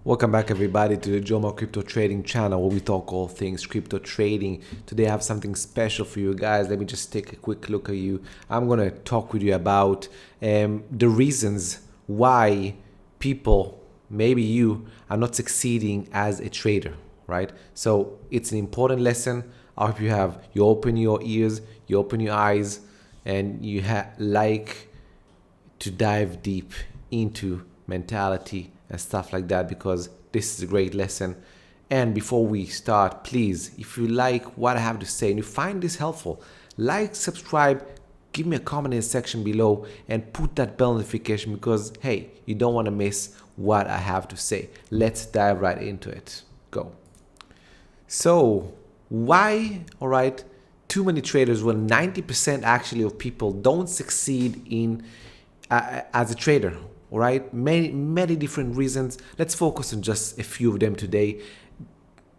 Welcome back everybody to the Jomo Crypto Trading channel where we talk all things crypto trading. Today I have something special for you guys. Let me just take a quick look at you. I'm going to talk with you about the reasons why people, maybe you, are not succeeding as a trader, right? So it's an important lesson. I hope you open your ears, you open your eyes, and you like to dive deep into mentality and stuff like that, because this is a great lesson. And before we start, please, if you like what I have to say and you find this helpful, like, subscribe, give me a comment in the section below, and put that bell notification, because hey, you don't want to miss what I have to say. Let's dive right into it. Go. So why, all right, too many traders, well, 90% actually of people don't succeed in as a trader? All right, many different reasons. Let's focus on just a few of them today.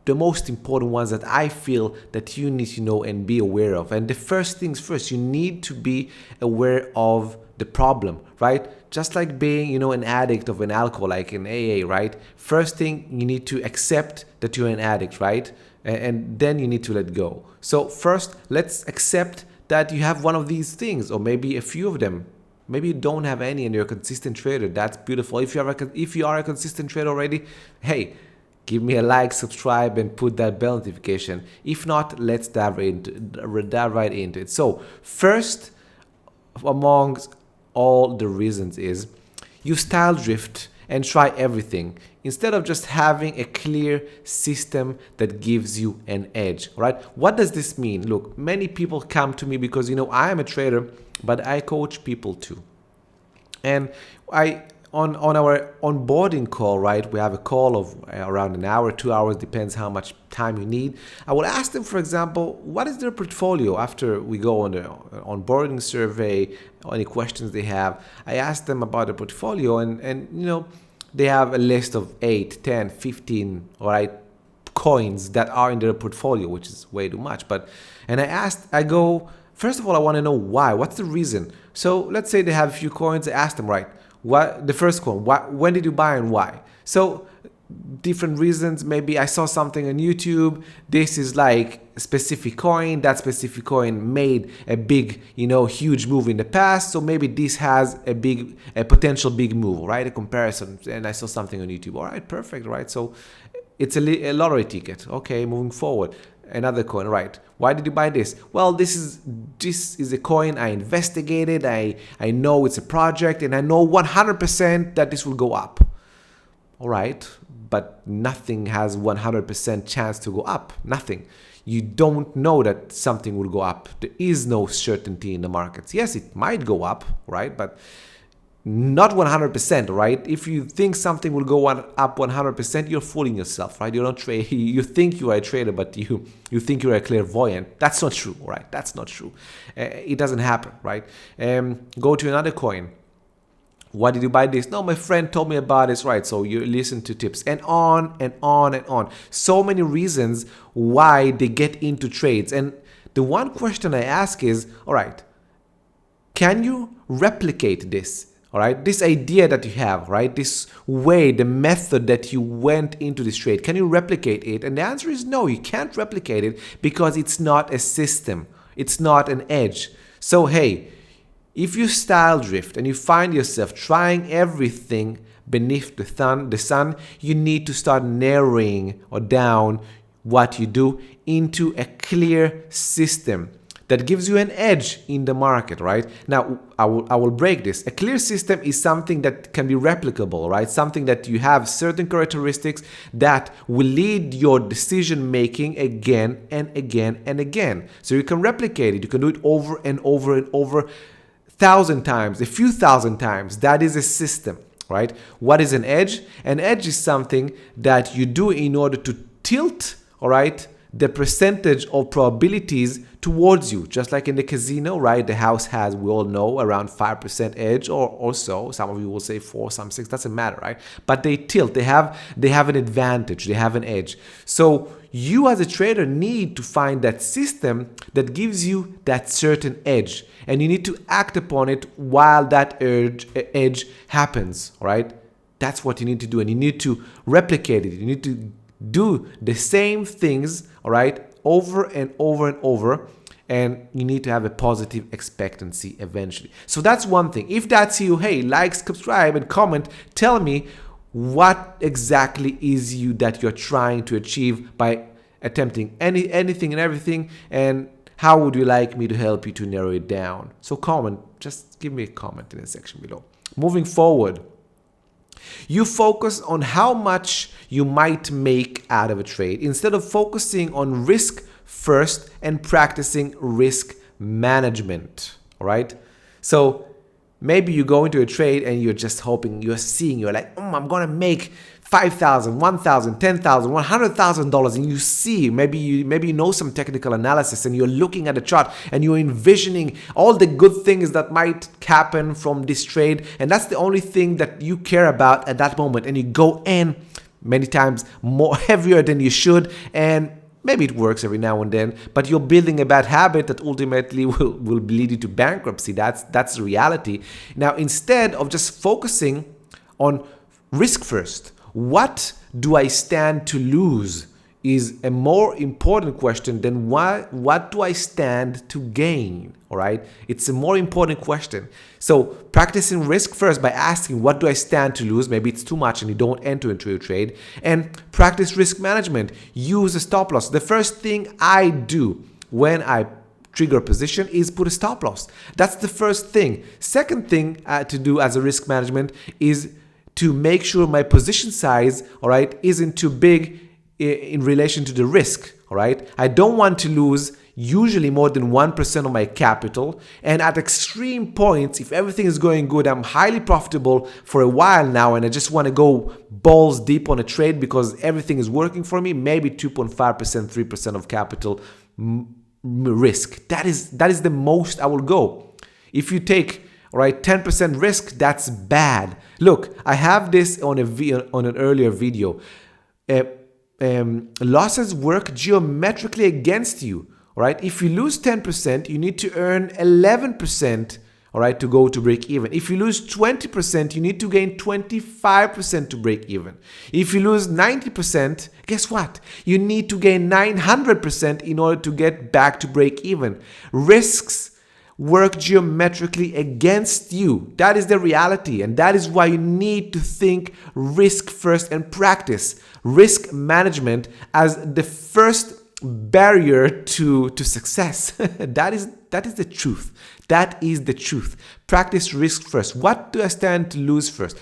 The most important ones that I feel that you need to know and be aware of. And the first things first, you need to be aware of the problem, right? Just like being, an addict of an alcohol, like in AA, right? First thing, you need to accept that you're an addict, right? And then you need to let go. So first, let's accept that you have one of these things, or maybe a few of them. Maybe you don't have any and you're a consistent trader. That's beautiful. If you are a consistent trader already, hey, give me a like, subscribe, and put that bell notification. If not, let's dive right into it. So first, amongst all the reasons is you style drift and try everything instead of just having a clear system that gives you an edge, right? What does this mean? Look, many people come to me because, I am a trader, but I coach people too. And on our onboarding call, right, we have a call of around an hour, 2 hours, depends how much time you need. I will ask them, for example, what is their portfolio after we go on the onboarding survey, any questions they have. I ask them about their portfolio, and they have a list of 8, 10, 15, all right, coins that are in their portfolio, which is way too much. I go, first of all, I want to know why. What's the reason? So let's say they have a few coins. I ask them, right, what the first coin, when did you buy and why? So different reasons. Maybe I saw something on YouTube. This is like a specific coin. That specific coin made a big, huge move in the past. So maybe this has a potential big move, right? A comparison. And I saw something on YouTube. All right, perfect, right? So it's a lottery ticket. Okay, moving forward. Another coin, right? Why did you buy this? Well, this is a coin I investigated. I know it's a project, and I know 100% that this will go up. All right, but nothing has 100% chance to go up. Nothing. You don't know that something will go up. There is no certainty in the markets. Yes, it might go up, right? But not 100%, right? If you think something will go up 100%, you're fooling yourself, right? You're not trading. You think you are a trader, but you think you're a clairvoyant. That's not true, right? That's not true. It doesn't happen, right? Go to another coin. Why did you buy this? No, my friend told me about this, right? So you listen to tips, and on and on and on. So many reasons why they get into trades. And the one question I ask is, all right, can you replicate this? All right, this idea that you have, right? This way, the method that you went into this trade, can you replicate it? And the answer is no, you can't replicate it because it's not a system. It's not an edge. So, hey, if you style drift and you find yourself trying everything beneath the sun, you need to start narrowing or down what you do into a clear system that gives you an edge in the market, right? Now, I will break this. A clear system is something that can be replicable, right? Something that you have certain characteristics that will lead your decision making again and again and again. So you can replicate it. You can do it over and over and over, 1,000 times, a few thousand times. That is a system, right? What is an edge? An edge is something that you do in order to tilt, all right, the percentage of probabilities towards you, just like in the casino, right? The house has, we all know, around 5% edge or so. Some of you will say 4, some 6, doesn't matter, right? But they tilt, they have an advantage, they have an edge. So you as a trader need to find that system that gives you that certain edge, and you need to act upon it while that edge happens, right? That's what you need to do, and you need to replicate it. You need to do the same things, all right, over and over and over, and you need to have a positive expectancy eventually. So that's one thing. If that's you, hey, like, subscribe, and comment. Tell me what exactly is you that you're trying to achieve by attempting anything and everything, and how would you like me to help you to narrow it down? So comment, just give me a comment in the section below. Moving forward, you focus on how much you might make out of a trade instead of focusing on risk first and practicing risk management. All right. So maybe you go into a trade and you're just hoping, you're like, I'm going to make $5,000, $1,000, $10,000, $100,000, and you see, maybe you know some technical analysis, and you're looking at the chart and you're envisioning all the good things that might happen from this trade, and that's the only thing that you care about at that moment, and you go in many times more heavier than you should, and maybe it works every now and then, but you're building a bad habit that ultimately will lead you to bankruptcy. That's the reality. Now, instead of just focusing on risk first, what do I stand to lose is a more important question than what do I stand to gain, all right? It's a more important question. So practicing risk first by asking, what do I stand to lose? Maybe it's too much and you don't enter into a trade. And practice risk management. Use a stop loss. The first thing I do when I trigger a position is put a stop loss. That's the first thing. Second thing to do as a risk management is to make sure my position size, all right, isn't too big in relation to the risk, all right? I don't want to lose usually more than 1% of my capital. And at extreme points, if everything is going good, I'm highly profitable for a while now, and I just want to go balls deep on a trade because everything is working for me, maybe 2.5%, 3% of capital risk. That is the most I will go. If you take, all right, 10% risk, that's bad. Look, I have this on an earlier video. Losses work geometrically against you. All right, if you lose 10%, you need to earn 11%. All right, to go to break even. If you lose 20%, you need to gain 25% to break even. If you lose 90%, guess what? You need to gain 900% in order to get back to break even. Risks work geometrically against you. That is the reality, and that is why you need to think risk first and practice risk management as the first barrier to success. That is the truth. That is the truth. Practice risk first. What do I stand to lose first?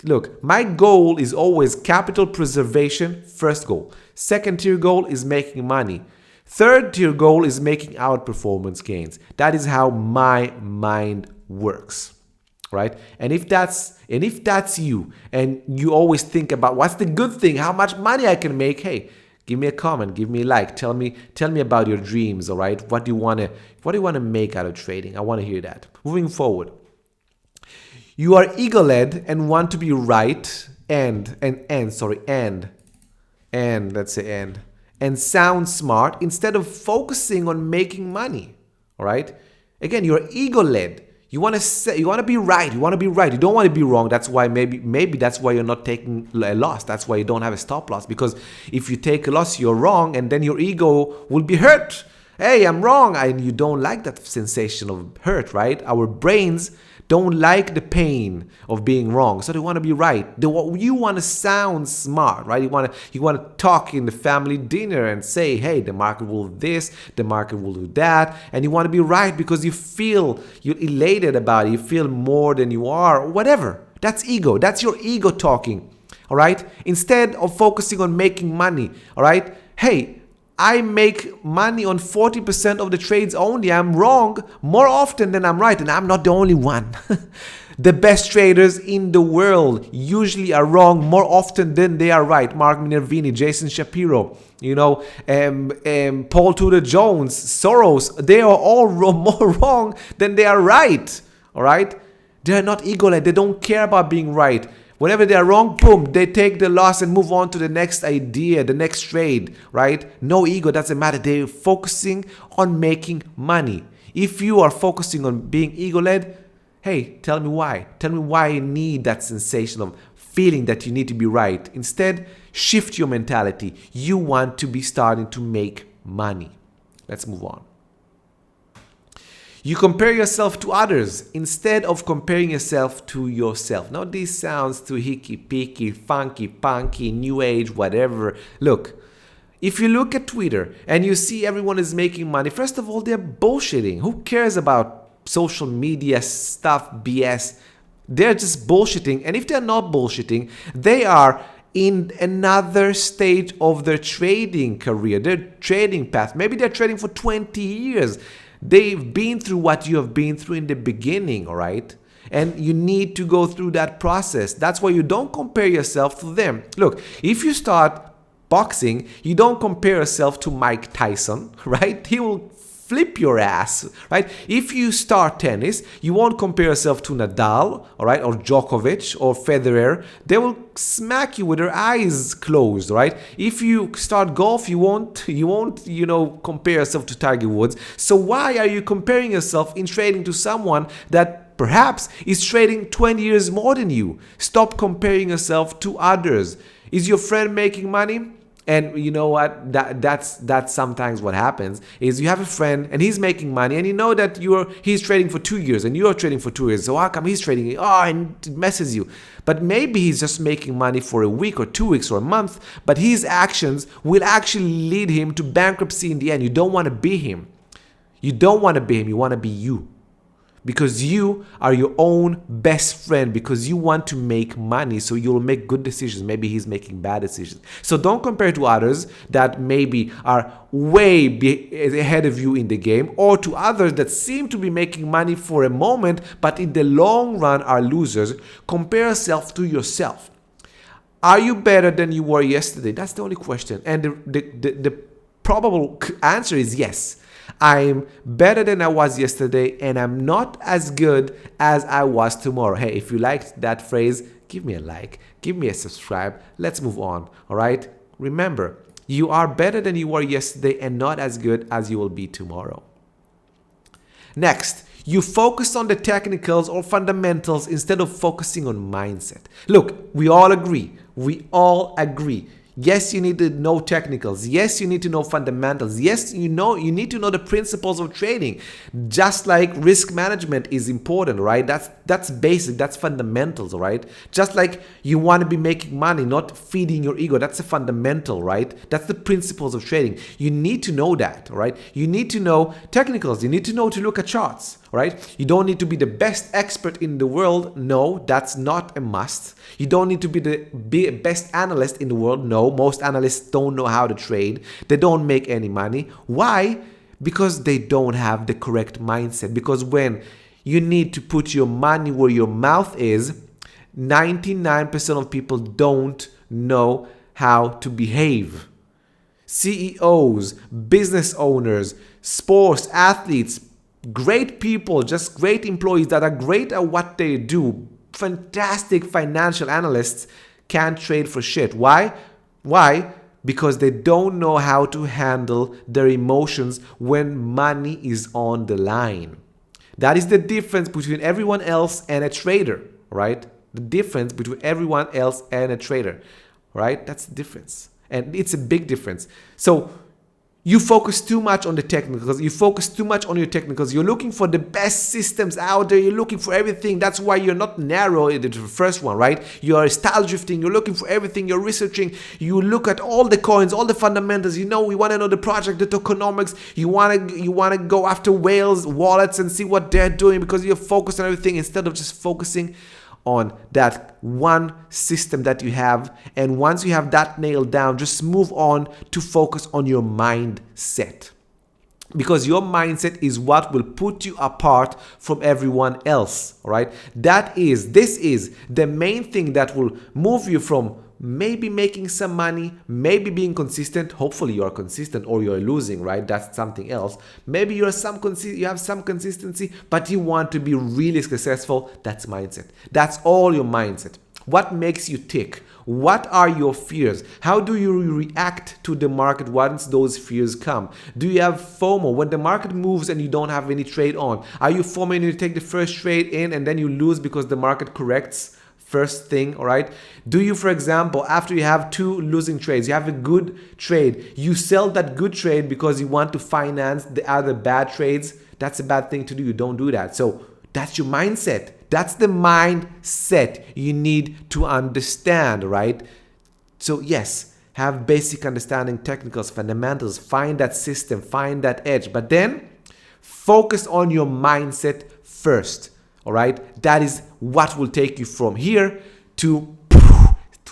Look, my goal is always capital preservation, first goal. Second tier goal is making money. Third tier goal is making outperformance gains. That is how my mind works, right? And if that's you, and you always think about what's the good thing, how much money I can make, hey, give me a comment, give me a like, tell me about your dreams, all right? What do you want to make out of trading? I want to hear that. Moving forward, you are ego-led and want to be right and sound smart instead of focusing on making money. All right? Again, you're ego-led. You want to be right. You want to be right. You don't want to be wrong. That's why maybe that's why you're not taking a loss. That's why you don't have a stop loss, because if you take a loss, you're wrong, and then your ego will be hurt. Hey, I'm wrong, and you don't like that sensation of hurt, right? Our brains don't like the pain of being wrong, so they want to be right. You want to sound smart, right? You want to talk in the family dinner and say, hey, the market will do this, the market will do that, and you want to be right because you're elated about it, you feel more than you are, or whatever. That's ego. That's your ego talking, all right? Instead of focusing on making money, all right? Hey, I make money on 40% of the trades only. I'm wrong more often than I'm right, and I'm not the only one. The best traders in the world usually are wrong more often than they are right. Mark Minervini, Jason Shapiro, Paul Tudor Jones, Soros, they are all more wrong than they are right. All right? They're not ego-led. They don't care about being right. Whenever they are wrong, boom, they take the loss and move on to the next idea, the next trade, right? No ego, doesn't matter. They're focusing on making money. If you are focusing on being ego-led, hey, tell me why. Tell me why you need that sensation of feeling that you need to be right. Instead, shift your mentality. You want to be starting to make money. Let's move on. You compare yourself to others instead of comparing yourself to yourself. Now, this sounds too hicky-picky, funky, punky, new age, whatever. Look, if you look at Twitter and you see everyone is making money, first of all, they're bullshitting. Who cares about social media stuff, BS? They're just bullshitting. And if they're not bullshitting, they are in another stage of their trading career, their trading path. Maybe they're trading for 20 years. They've been through what you have been through in the beginning, all right? And you need to go through that process. That's why you don't compare yourself to them. Look, if you start boxing, you don't compare yourself to Mike Tyson, right? He will flip your ass, right? If you start tennis, you won't compare yourself to Nadal, all right, or Djokovic or Federer. They will smack you with their eyes closed, right? If you start golf, you won't, compare yourself to Tiger Woods. So why are you comparing yourself in trading to someone that perhaps is trading 20 years more than you? Stop comparing yourself to others. Is your friend making money? And you know what? That's sometimes what happens is you have a friend and he's making money and you know that he's trading for 2 years and you're trading for 2 years. So how come he's trading? Oh, and it messes you. But maybe he's just making money for a week or 2 weeks or a month, but his actions will actually lead him to bankruptcy in the end. You don't want to be him. You don't want to be him. You want to be you. Because you are your own best friend, because you want to make money, so you'll make good decisions. Maybe he's making bad decisions. So don't compare to others that maybe are way ahead of you in the game, or to others that seem to be making money for a moment, but in the long run are losers. Compare yourself to yourself. Are you better than you were yesterday? That's the only question. And the probable answer is yes. I'm better than I was yesterday and I'm not as good as I was tomorrow. Hey, if you liked that phrase, give me a like, give me a subscribe. Let's move on, all right? Remember, you are better than you were yesterday and not as good as you will be tomorrow. Next, you focus on the technicals or fundamentals instead of focusing on mindset. Look, we all agree. Yes, you need to know technicals. Yes, you need to know fundamentals. Yes, you need to know the principles of trading. Just like risk management is important, right? That's basic. That's fundamentals, right? Just like you want to be making money, not feeding your ego. That's a fundamental, right? That's the principles of trading. You need to know that, right? You need to know technicals. You need to know to look at charts, right? You don't need to be the best expert in the world. No, that's not a must. You don't need to be the best analyst in the world. No, most analysts don't know how to trade. They don't make any money. Why? Because they don't have the correct mindset. Because when you need to put your money where your mouth is, 99% of people don't know how to behave. CEOs, business owners, sports, athletes, great people, just great employees that are great at what they do, fantastic financial analysts, can't trade for shit. Why? Because they don't know how to handle their emotions when money is on the line. That is the difference between everyone else and a trader, right? The difference between everyone else and a trader, right? That's the difference. And it's a big difference. So you focus too much on the technicals. You focus too much on your technicals. You're looking for the best systems out there. You're looking for everything. That's why you're not narrow in the first one, right? You are style drifting. You're looking for everything. You're researching. You look at all the coins, all the fundamentals. We want to know the project, the tokenomics. You want to go after whales, wallets, and see what they're doing because you're focused on everything instead of just focusing on that one system that you have. And once you have that nailed down, just move on to focus on your mindset. Because your mindset is what will put you apart from everyone else, all right? This is the main thing that will move you from maybe making some money, maybe being consistent. Hopefully you are consistent or you're losing, right? That's something else. Maybe you have some consistency, but you want to be really successful. That's mindset. That's all your mindset. What makes you tick? What are your fears? How do you react to the market once those fears come? Do you have FOMO? When the market moves and you don't have any trade on, are you FOMO and you take the first trade in and then you lose because the market corrects First thing, all right? Do you, for example, after you have 2 losing trades, you have a good trade, you sell that good trade because you want to finance the other bad trades? That's a bad thing to do. You don't do that. So that's your mindset. That's the mindset you need to understand, right? So yes, have basic understanding, technicals, fundamentals, find that system, find that edge, but then focus on your mindset first. All right, that is what will take you from here to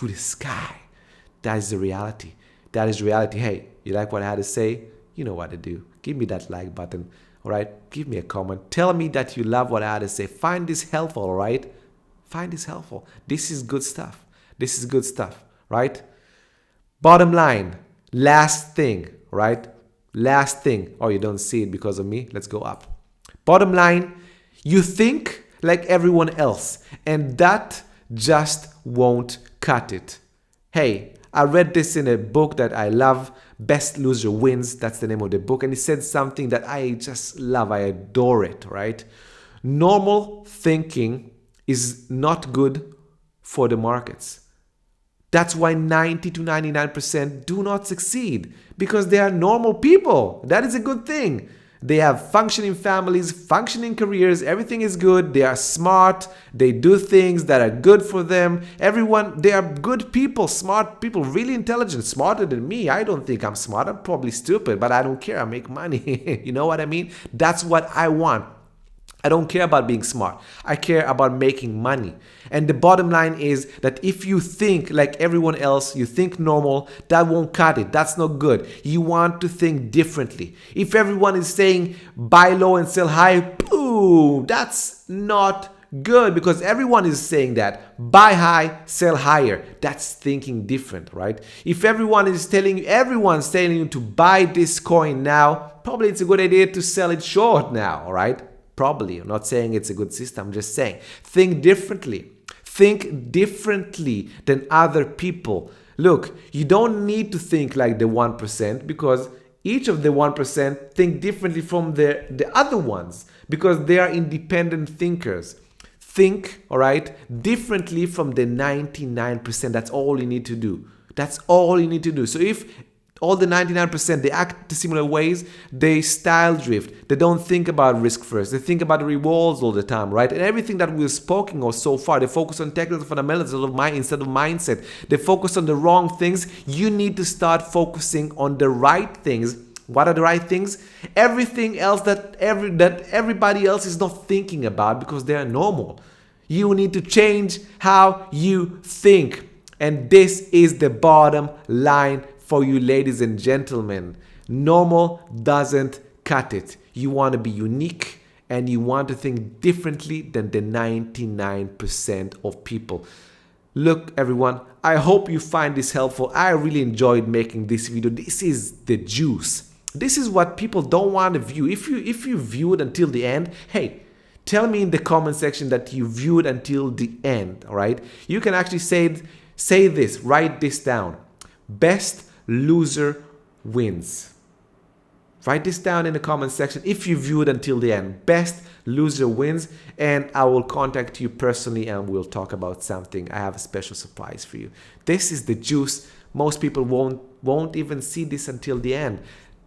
the sky. That is the reality. That is reality. Hey, you like what I had to say? You know what to do. Give me that like button. All right, give me a comment. Tell me that you love what I had to say. Find this helpful. All right, find this helpful. This is good stuff. This is good stuff. Right. Bottom line. Last thing. Right. Last thing. Oh, you don't see it because of me. Let's go up. Bottom line. You think like everyone else, and that just won't cut it. Hey, I read this in a book that I love, Best Loser Wins. That's the name of the book. And it said something that I just love. I adore it, right? Normal thinking is not good for the markets. That's why 90 to 99% do not succeed, because they are normal people. That is a good thing. They have functioning families, functioning careers, everything is good, they are smart, they do things that are good for them. Everyone, they are good people, smart people, really intelligent, smarter than me. I don't think I'm smart, I'm probably stupid, but I don't care, I make money. You know what I mean? That's what I want. I don't care about being smart. I care about making money. And the bottom line is that if you think like everyone else, you think normal, that won't cut it. That's not good. You want to think differently. If everyone is saying buy low and sell high, boom, that's not good, because everyone is saying that. Buy high, sell higher. That's thinking different, right? If everyone's telling you to buy this coin now, probably it's a good idea to sell it short now, all right? Probably. I'm not saying it's a good system. I'm just saying think differently. Think differently than other people. Look, you don't need to think like the 1%, because each of the 1% think differently from the other ones, because they are independent thinkers. Think, all right, differently from the 99%. That's all you need to do. That's all you need to do. So if all the 99%, they act in similar ways, they style drift. They don't think about risk first. They think about the rewards all the time, right? And everything that we've spoken of so far, they focus on technical fundamentals instead of mindset. They focus on the wrong things. You need to start focusing on the right things. What are the right things? Everything else that everybody else is not thinking about, because they are normal. You need to change how you think. And this is the bottom line for you, ladies and gentlemen. Normal doesn't cut it. You want to be unique, and you want to think differently than the 99% of people. Look, everyone, I hope you find this helpful. I really enjoyed making this video. This is the juice. This is what people don't want to view. If you view it until the end, hey, tell me in the comment section that you viewed until the end, all right? You can actually say this, write this down. Best loser wins. Write this down in the comment section if you viewed until the end. Best loser wins, and I will contact you personally and we'll talk about something. I have a special surprise for you. This is the juice. Most people won't even see this until the end.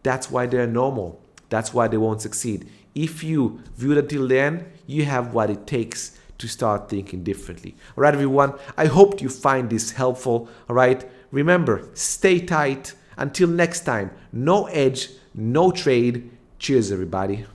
That's why they're normal. That's why they won't succeed. If you viewed until the end, you have what it takes to start thinking differently. All right, everyone, I hope you find this helpful. All right, remember, stay tight. Until next time, no edge, no trade. Cheers, everybody.